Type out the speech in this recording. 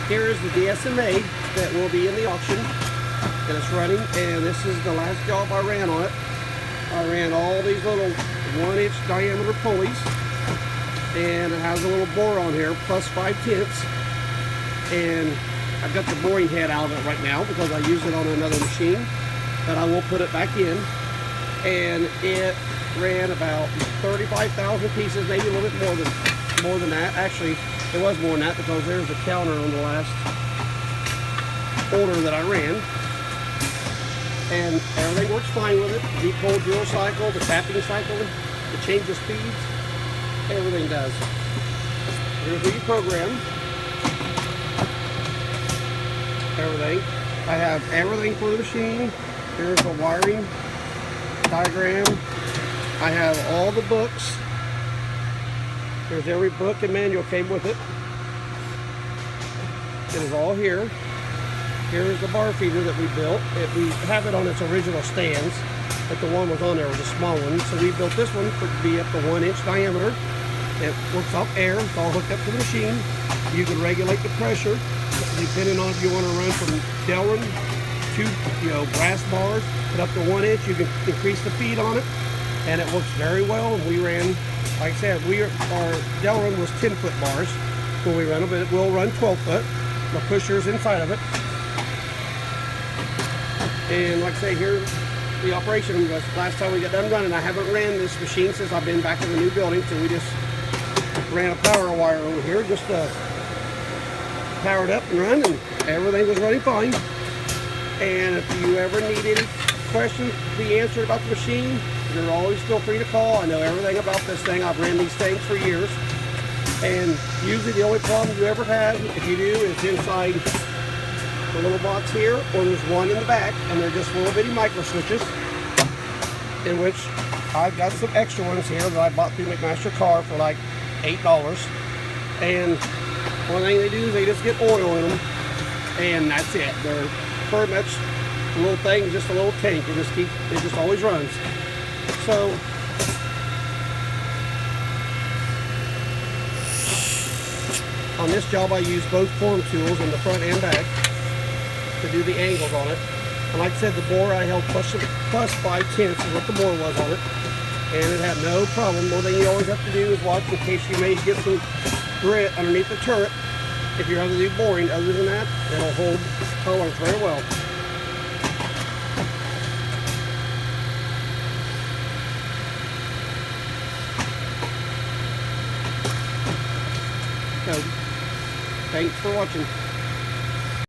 Here is the Dsma that will be in the auction, and it's running, and this is the last job I ran on it. I ran all these little 1-inch diameter pulleys, and it has a little bore on here, plus 5/10, and I've got the boring head out of it right now because I use it on another machine, but I will put it back in, and it ran about 35,000 pieces, maybe a little bit more than that. Actually, it was more than that because there's the counter on the last order that I ran. And everything works fine with it. Deep hole drill cycle, the tapping cycle, the change of speeds, everything does. Here's the program. Everything. I have everything for the machine. Here's the wiring diagram. I have all the books. There's every book and manual came with it. It is all here. Here is the bar feeder that we built. We have it on its original stands, but the one was on there was a small one. So we built this one to be up to 1-inch diameter. It works off air. It's all hooked up to the machine. You can regulate the pressure depending on if you want to run from Delrin to brass bars, but up to 1 inch. You can increase the feed on it, and it works very well. And we ran, like I said, our Delrin was 10-foot bars when we ran them, but it will run 12-foot. The pusher's inside of it. And like I say, here's the operation. Last time we got done running, I haven't ran this machine since I've been back in the new building, so we just ran a power wire over here just to power it up and run, and everything was running fine. And if you ever need any questions to be answered about the machine, you're always feel free to call. I know everything about this thing. I've ran these things for years. And usually the only problem you ever have, if you do, is inside the little box here, or there's one in the back, and they're just little bitty micro switches, in which I've got some extra ones here that I bought through McMaster Car for like $8. And one thing they do is they just get oil in them, and that's it. They're pretty much a little thing, just a little tank. It just always runs. So on this job, I use both form tools in the front and back to do the angles on it. And like I said, the bore I held plus 5/10 is what the bore was on it, and it had no problem. One thing you always have to do is watch in case you may get some grit underneath the turret if you're having to do boring. Other than that, it'll hold tolerance very well. So, thanks for watching.